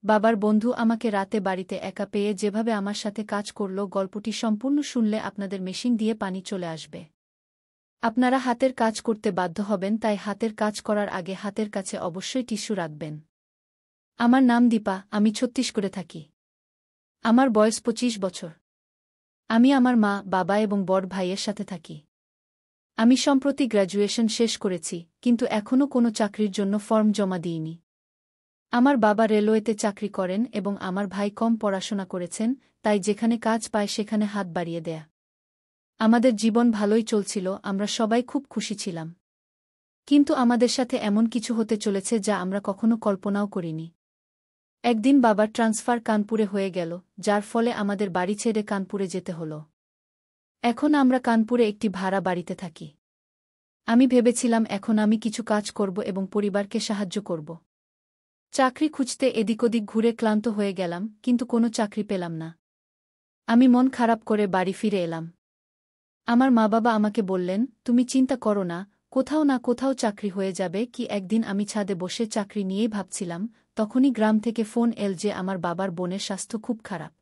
বাবার বন্ধু আমাকে রাতে বাড়িতে একা পেয়ে যেভাবে আমার সাথে কাজ করল, গল্পটি সম্পূর্ণ শুনলে আপনাদের মেশিন দিয়ে পানি চলে আসবে। আপনারা হাতের কাজ করতে বাধ্য হবেন, তাই হাতের কাজ করার আগে হাতের কাছে অবশ্যই টিস্যু রাখবেন। আমার নাম দীপা, আমি ছত্তিশগড়ে থাকি। আমার বয়স 25 বছর। আমি আমার মা, বাবা এবং বড় ভাইয়ের সাথে থাকি। আমি সম্প্রতি গ্র্যাজুয়েশন শেষ করেছি, কিন্তু এখনও কোনো চাকরির জন্য ফর্ম জমা দিইনি। আমার বাবা রেলওয়েতে চাকরি করেন এবং আমার ভাই কম পড়াশোনা করেছেন, তাই যেখানে কাজ পায় সেখানে হাত বাড়িয়ে দেয়া। আমাদের জীবন ভালোই চলছিল, আমরা সবাই খুব খুশি ছিলাম। কিন্তু আমাদের সাথে এমন কিছু হতে চলেছে যা আমরা কখনো কল্পনাও করিনি। একদিন বাবার ট্রান্সফার কানপুরে হয়ে গেল, যার ফলে আমাদের বাড়ি ছেড়ে কানপুরে যেতে হল। এখন আমরা কানপুরে একটি ভাড়া বাড়িতে থাকি। আমি ভেবেছিলাম এখন আমি কিছু কাজ করব এবং পরিবারকে সাহায্য করব। চাকরি খুঁজতে এদিক ওদিক ঘুরে ক্লান্ত হয়ে গেলাম, কিন্তু কোনো চাকরি পেলাম না। আমি মন খারাপ করে বাড়ি ফিরে এলাম। আমার মা বাবা আমাকে বললেন, তুমি চিন্তা করো না, কোথাও না কোথাও চাকরি হয়ে যাবে। কি একদিন আমি ছাদে বসে চাকরি নিয়েই ভাবছিলাম, তখনই গ্রাম থেকে ফোন এল যে আমার বাবার বোনের স্বাস্থ্য খুব খারাপ।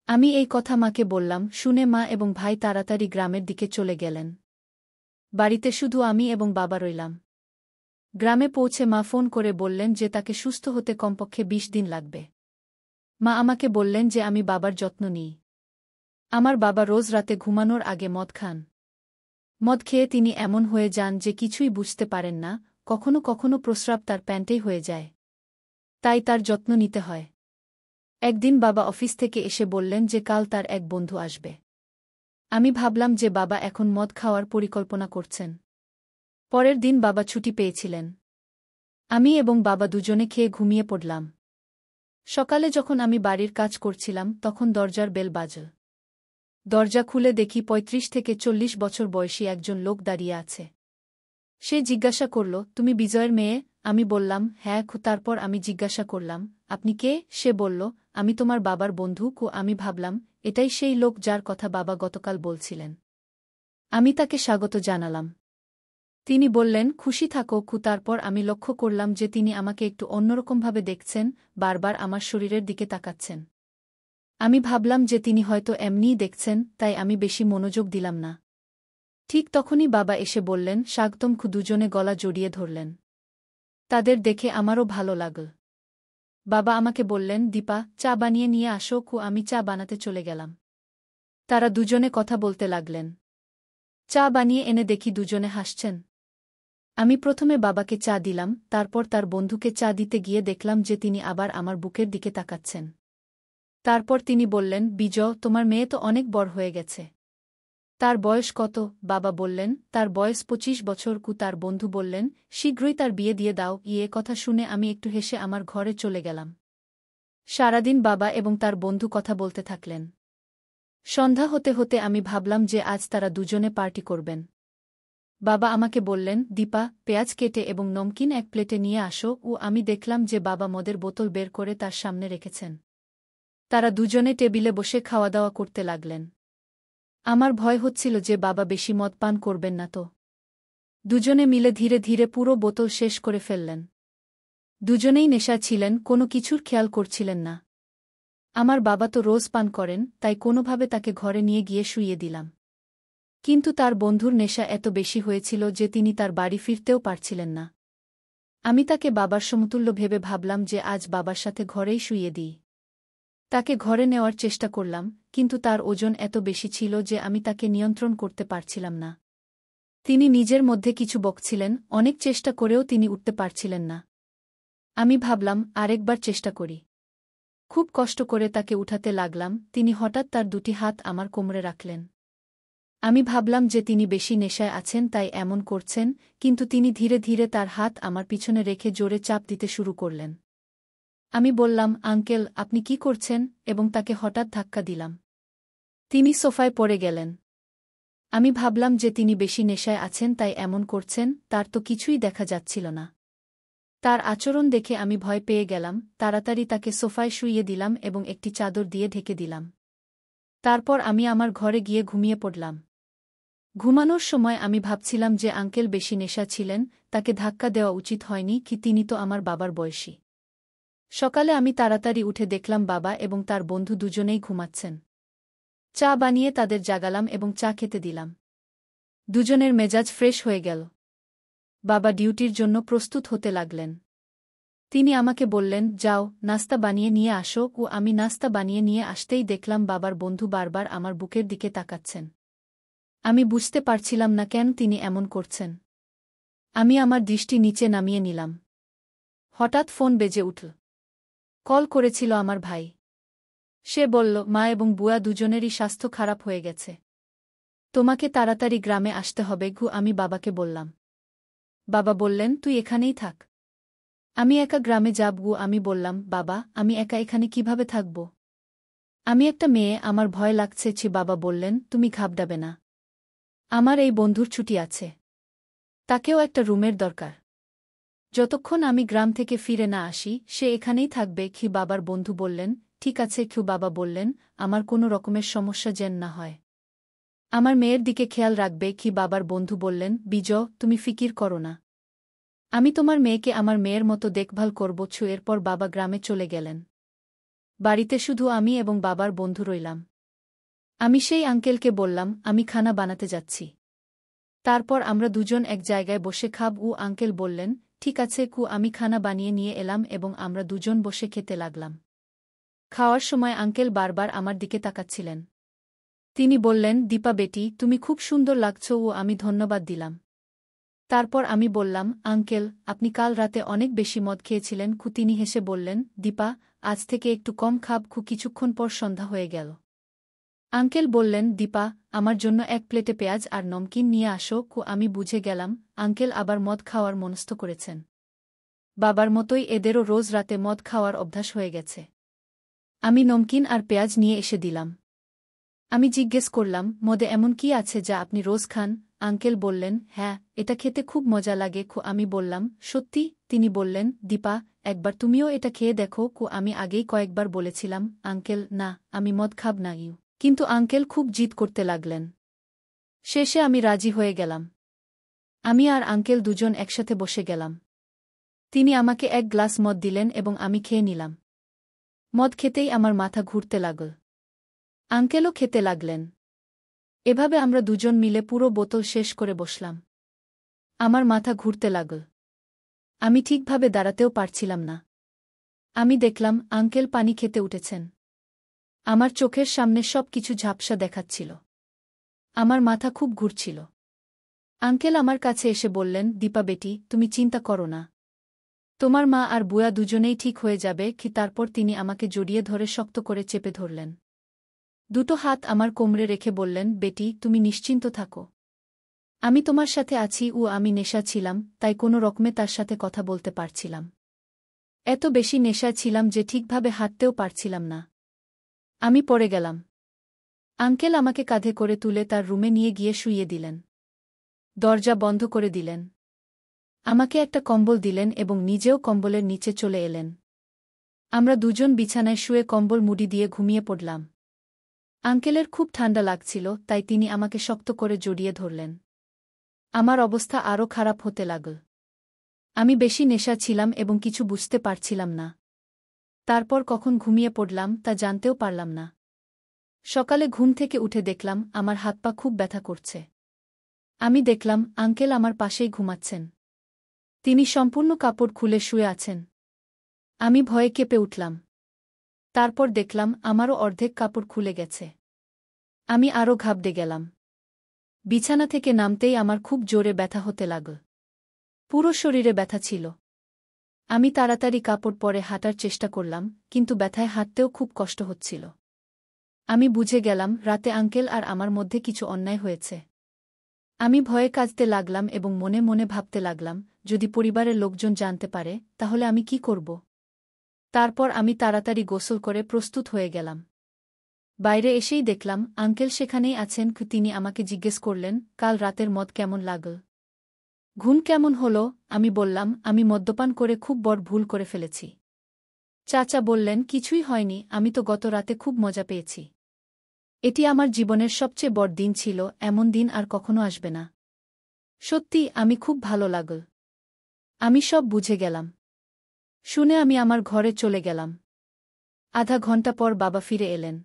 আমি এই কথা মাকে বললাম, শুনে মা এবং ভাই তাড়াতাড়ি গ্রামের দিকে চলে গেলেন। বাড়িতে শুধু আমি এবং বাবা রইলাম। গ্রামে পৌঁছে মা ফোন করে বললেন যে তাকে সুস্থ হতে কমপক্ষে 20 দিন লাগবে। মা আমাকে বললেন যে আমি বাবার যত্ন নিই। আমার বাবা রোজ রাতে ঘুমানোর আগে মদ খান। মদ খেয়ে তিনি এমন হয়ে যান যে কিছুই বুঝতে পারেন না, কখনো কখনো প্রস্রাব তার প্যান্টেই হয়ে যায়। তাই তার যত্ন নিতে হয়। একদিন বাবা অফিস থেকে এসে বললেন যে কাল তার এক বন্ধু আসবে। আমি ভাবলাম যে বাবা এখন মদ খাওয়ার পরিকল্পনা করছেন। পরের দিন বাবা ছুটি পেয়েছিলেন। আমি এবং বাবা দুজনে খেয়ে ঘুমিয়ে পড়লাম। সকালে যখন আমি বাড়ির কাজ করছিলাম তখন দরজার বেল বাজল। দরজা খুলে দেখি 35 থেকে 40 বছর বয়সী একজন লোক দাঁড়িয়ে আছে। সে জিজ্ঞাসা করল, তুমি বিজয়ের মেয়ে? আমি বললাম, হ্যাঁ। তারপর আমি জিজ্ঞাসা করলাম, আপনি কে? সে বলল, আমি তোমার বাবার বন্ধু। আমি ভাবলাম, এটাই সেই লোক যার কথা বাবা গতকাল বলছিলেন। আমি তাকে স্বাগত জানালাম। তিনি বললেন, খুশি থাকো। তারপর আমি লক্ষ্য করলাম যে তিনি আমাকে একটু অন্যরকমভাবে দেখছেন, বারবার আমার শরীরের দিকে তাকাচ্ছেন। আমি ভাবলাম যে তিনি হয়তো এমনিই দেখছেন, তাই আমি বেশি মনোযোগ দিলাম না। ঠিক তখনই বাবা এসে বললেন, স্বাগতম। দুজনে গলা জড়িয়ে ধরলেন। তাদের দেখে আমারও ভালো লাগল। বাবা আমাকে বললেন, দীপা, চা বানিয়ে নিয়ে আসো। আমি চা বানাতে চলে গেলাম। তারা দুজনে কথা বলতে লাগলেন। চা বানিয়ে এনে দেখি দুজনে হাসছেন। আমি প্রথমে বাবাকে চা দিলাম, তারপর তার বন্ধুকে চা দিতে গিয়ে দেখলাম যে তিনি আবার আমার বুকের দিকে তাকাচ্ছেন। তারপর তিনি বললেন, বিজয়, তোমার মেয়ে তো অনেক বড় হয়ে গেছে। তার বয়স কত? বাবা বললেন, তার বয়স 25 বছর। তার বন্ধু বললেন, শীঘ্রই তার বিয়ে দিয়ে দাও। কথা শুনে আমি একটু হেসে আমার ঘরে চলে গেলাম। সারাদিন বাবা এবং তার বন্ধু কথা বলতে থাকলেন। সন্ধ্যা হতে হতে আমি ভাবলাম যে আজ তারা দুজনে পার্টি করবেন। বাবা আমাকে বললেন, দীপা, পেঁয়াজ কেটে এবং নমকিন এক প্লেটে নিয়ে আসো। আমি দেখলাম যে বাবা মদের বোতল বের করে তার সামনে রেখেছেন। তারা দুজনে টেবিলে বসে খাওয়া দাওয়া করতে লাগলেন। আমার ভয় হচ্ছিল যে বাবা বেশি মদ পান করবেন না তো। দুজনে মিলে ধীরে ধীরে পুরো বোতল শেষ করে ফেললেন। দুজনেই নেশা ছিলেন, কোনো কিছুর খেয়াল করছিলেন না। আমার বাবা তো রোজ পান করেন, তাই কোনোভাবে তাকে ঘরে নিয়ে গিয়ে শুইয়ে দিলাম। কিন্তু তার বন্ধুর নেশা এত বেশি হয়েছিল যে তিনি তার বাড়ি ফিরতেও পারছিলেন না। আমি তাকে বাবার সমতুল্য ভেবে ভাবলাম যে আজ বাবার সাথে ঘরেই শুইয়ে দিই। তাকে ঘরে নেওয়ার চেষ্টা করলাম, কিন্তু তার ওজন এত বেশি ছিল যে আমি তাকে নিয়ন্ত্রণ করতে পারছিলাম না। তিনি নিজের মধ্যে কিছু বকছিলেন, অনেক চেষ্টা করেও তিনি উঠতে পারছিলেন না। আমি ভাবলাম, আরেকবার চেষ্টা করি। খুব কষ্ট করে তাকে উঠাতে লাগলাম, তিনি হঠাৎ তার দুটি হাত আমার কোমরে রাখলেন। আমি ভাবলাম যে তিনি বেশি নেশায় আছেন তাই এমন করছেন, কিন্তু তিনি ধীরে ধীরে তার হাত আমার পিছনে রেখে জোরে চাপ দিতে শুরু করলেন। আমি বললাম, আঙ্কেল, আপনি কি করছেন? এবং তাকে হঠাৎ ধাক্কা দিলাম। তিনি সোফায় পড়ে গেলেন। আমি ভাবলাম যে তিনি বেশি নেশায় আছেন তাই এমন করছেন, তার তো কিছুই দেখা যাচ্ছিল না। তার আচরণ দেখে আমি ভয় পেয়ে গেলাম, তাড়াতাড়ি তাকে সোফায় শুইয়ে দিলাম এবং একটি চাদর দিয়ে ঢেকে দিলাম। তারপর আমি আমার ঘরে গিয়ে ঘুমিয়ে পড়লাম। ঘুমানোর সময় আমি ভাবছিলাম যে আঙ্কেল বেশি নেশা ছিলেন, তাকে ধাক্কা দেওয়া উচিত হয়নি। তিনি তো আমার বাবার বয়সী। সকালে আমি তাড়াতাড়ি উঠে দেখলাম বাবা এবং তার বন্ধু দুজনেই ঘুমাচ্ছেন। চা বানিয়ে তাদের জাগালাম এবং চা খেতে দিলাম। দুজনের মেজাজ ফ্রেশ হয়ে গেল। বাবা ডিউটির জন্য প্রস্তুত হতে লাগলেন। তিনি আমাকে বললেন, যাও, নাস্তা বানিয়ে নিয়ে আসো। ও আমি নাস্তা বানিয়ে নিয়ে আসতেই দেখলাম বাবার বন্ধু বারবার আমার বুকের দিকে তাকাচ্ছেন। আমি বুঝতে পারছিলাম না কেন তিনি এমন করছেন। আমি আমার দৃষ্টি নিচে নামিয়ে নিলাম। হঠাৎ ফোন বেজে উঠল। কল করেছিল আমার ভাই। সে বলল, মা এবং বুয়া দুজনেরই স্বাস্থ্য খারাপ হয়ে গেছে। তোমাকে তাড়াতাড়ি গ্রামে আসতে হবে। আমি বাবাকে বললাম। বাবা বললেন, তুই এখানেই থাক। আমি একা গ্রামে যাব? আমি বললাম, বাবা, আমি একা এখানে কিভাবে থাকব? আমি একটা মেয়ে, আমার ভয় লাগছে। বাবা বললেন, তুমি ঘাবড়াবে না। আমার এই বন্ধুর ছুটি আছে। তাকেও একটা রুমের দরকার। যতক্ষণ আমি গ্রাম থেকে ফিরে না আসি সে এখানেই থাকবে। বাবার বন্ধু বললেন, ঠিক আছে। বাবা বললেন, আমার কোনো রকমের সমস্যা যেন না হয়। আমার মেয়ের দিকে খেয়াল রাখবে। বাবার বন্ধু বললেন, বিজয়, তুমি ফিকির করো না। আমি তোমার মেয়েকে আমার মেয়ের মতো দেখভাল করব। এরপর বাবা গ্রামে চলে গেলেন। বাড়িতে শুধু আমি এবং বাবার বন্ধু রইলাম। আমি সেই আঙ্কেলকে বললাম, আমি খানা বানাতে যাচ্ছি। তারপর আমরা দুজন এক জায়গায় বসে খাব। আঙ্কেল বললেন, ঠিক আছে। আমি খানা বানিয়ে নিয়ে এলাম এবং আমরা দুজন বসে খেতে লাগলাম। খাওয়ার সময় আঙ্কেল বারবার আমার দিকে তাকাচ্ছিলেন। তিনি বললেন, দীপা বেটি, তুমি খুব সুন্দর লাগছ। আমি ধন্যবাদ দিলাম। তারপর আমি বললাম, আঙ্কেল, আপনি কাল রাতে অনেক বেশি মদ খেয়েছিলেন। তিনি হেসে বললেন, দীপা, আজ থেকে একটু কম খাব। কিছুক্ষণ পর সন্ধ্যা হয়ে গেল। আঙ্কেল বললেন, দীপা, আমার জন্য এক প্লেটে পেঁয়াজ আর নমকিন নিয়ে আসো। আমি বুঝে গেলাম আঙ্কেল আবার মদ খাওয়ার মনস্থ করেছেন। বাবার মতোই এদেরও রোজ রাতে মদ খাওয়ার অভ্যাস হয়ে গেছে। আমি নমকিন আর পেঁয়াজ নিয়ে এসে দিলাম। আমি জিজ্ঞেস করলাম, মদে এমন কি আছে যা আপনি রোজ খান? আঙ্কেল বললেন, হ্যাঁ, এটা খেতে খুব মজা লাগে। আমি বললাম, সত্যি? তিনি বললেন, দীপা, একবার তুমিও এটা খেয়ে দেখো। আমি আগেই কয়েকবার বলেছিলাম, আঙ্কেল, না, আমি মদ খাব না। কিন্তু আঙ্কেল খুব জিদ করতে লাগলেন। শেষে আমি রাজি হয়ে গেলাম। আমি আর আঙ্কেল দুজন একসাথে বসে গেলাম। তিনি আমাকে এক গ্লাস মদ দিলেন এবং আমি খেয়ে নিলাম। মদ খেতেই আমার মাথা ঘুরতে লাগল। আঙ্কেলও খেতে লাগলেন। এভাবে আমরা দুজন মিলে পুরো বোতল শেষ করে বসলাম। আমার মাথা ঘুরতে লাগল। আমি ঠিকভাবে দাঁড়াতেও পারছিলাম না। আমি দেখলাম আঙ্কেল পানি খেতে উঠেছেন। আমার চোখের সামনে সব কিছু ঝাপসা দেখাচ্ছিল। আমার মাথা খুব ঘুরছিল। আঙ্কেল আমার কাছে এসে বললেন, দীপা বেটি, তুমি চিন্তা করো না। তোমার মা আর বুয়া দুজনেই ঠিক হয়ে যাবে। তারপর তিনি আমাকে জড়িয়ে ধরে শক্ত করে চেপে ধরলেন। দুটো হাত আমার কোমরে রেখে বললেন, বেটি, তুমি নিশ্চিন্ত থাকো। আমি তোমার সাথে আছি। আমি নেশা ছিলাম, তাই কোনো রকমে তার সাথে কথা বলতে পারছিলাম। এত বেশি নেশা ছিলাম যে ঠিকভাবে হাঁটতেও পারছিলাম না। আমি পড়ে গেলাম। আঙ্কেল আমাকে কাঁধে করে তুলে তার রুমে নিয়ে গিয়ে শুইয়ে দিলেন। দরজা বন্ধ করে দিলেন। আমাকে একটা কম্বল দিলেন এবং নিজেও কম্বলের নিচে চলে এলেন। আমরা দুজন বিছানায় শুয়ে কম্বল মুড়ি দিয়ে ঘুমিয়ে পড়লাম। আঙ্কেলের খুব ঠান্ডা লাগছিল, তাই তিনি আমাকে শক্ত করে জড়িয়ে ধরলেন। আমার অবস্থা আরও খারাপ হতে লাগল। আমি বেশি নেশা ছিলাম এবং কিছু বুঝতে পারছিলাম না। তারপর কখন ঘুমিয়ে পড়লাম তা জানতেও পারলাম না। সকালে ঘুম থেকে উঠে দেখলাম আমার হাত পা খুব ব্যথা করছে। আমি দেখলাম আঙ্কেল আমার পাশেই ঘুমাচ্ছেন। তিনি সম্পূর্ণ কাপড় খুলে শুয়ে আছেন। আমি ভয়ে কেঁপে উঠলাম। তারপর দেখলাম আমারও অর্ধেক কাপড় খুলে গেছে। আমি আরও ঘাবড়ে গেলাম। বিছানা থেকে নামতেই আমার খুব জোরে ব্যথা হতে লাগল। পুরো শরীরে ব্যথা ছিল। আমি তাড়াতাড়ি কাপড় পরে হাঁটার চেষ্টা করলাম, কিন্তু ব্যথায় হাঁটতেও খুব কষ্ট হচ্ছিল। আমি বুঝে গেলাম রাতে আঙ্কেল আর আমার মধ্যে কিছু অন্যায় হয়েছে। আমি ভয়ে কাঁদতে লাগলাম এবং মনে মনে ভাবতে লাগলাম, যদি পরিবারের লোকজন জানতে পারে তাহলে আমি কি করব। তারপর আমি তাড়াতাড়ি গোসল করে প্রস্তুত হয়ে গেলাম। বাইরে এসেই দেখলাম আঙ্কেল সেখানেই আছেন। তিনি আমাকে জিজ্ঞেস করলেন, কাল রাতের মদ কেমন লাগল? ঘুম কেমন হলো? আমি বললাম, আমি মদ্যপান করে খুব বড় ভুল করে ফেলেছি। চাচা বললেন, কিছুই হয়নি, আমি তো গত রাতে খুব মজা পেয়েছি। এটি আমার জীবনের সবচেয়ে বড় দিন ছিল, এমন দিন আর কখনো আসবে না। সত্যি, আমি খুব ভালো লাগল। আমি সব বুঝে গেলাম। শুনে আমি আমার ঘরে চলে গেলাম। আধা ঘণ্টা পর বাবা ফিরে এলেন।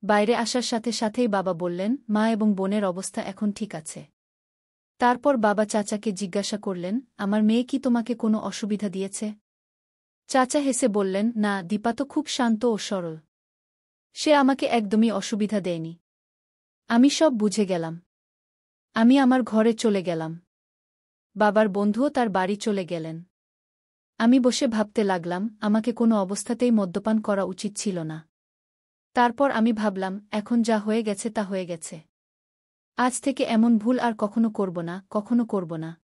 বাইরে আসার সাথে সাথেই বাবা বললেন, মা এবং বোনের অবস্থা এখন ঠিক আছে। তারপর বাবা চাচাকে জিজ্ঞাসা করলেন, আমার মেয়ে কি তোমাকে কোনো অসুবিধা দিয়েছে? চাচা হেসে বললেন, না, দীপা তো খুব শান্ত ও সরল। সে আমাকে একদমই অসুবিধা দেয়নি। আমি সব বুঝে গেলাম। আমি আমার ঘরে চলে গেলাম। বাবার বন্ধুও তার বাড়ি চলে গেলেন। আমি বসে ভাবতে লাগলাম, আমাকে কোনো অবস্থাতেই মদ্যপান করা উচিত ছিল না। তারপর আমি ভাবলাম, এখন যা হয়ে গেছে তা হয়ে গেছে। আজ থেকে এমন ভুল আর কখনো করব না, কখনো করব না।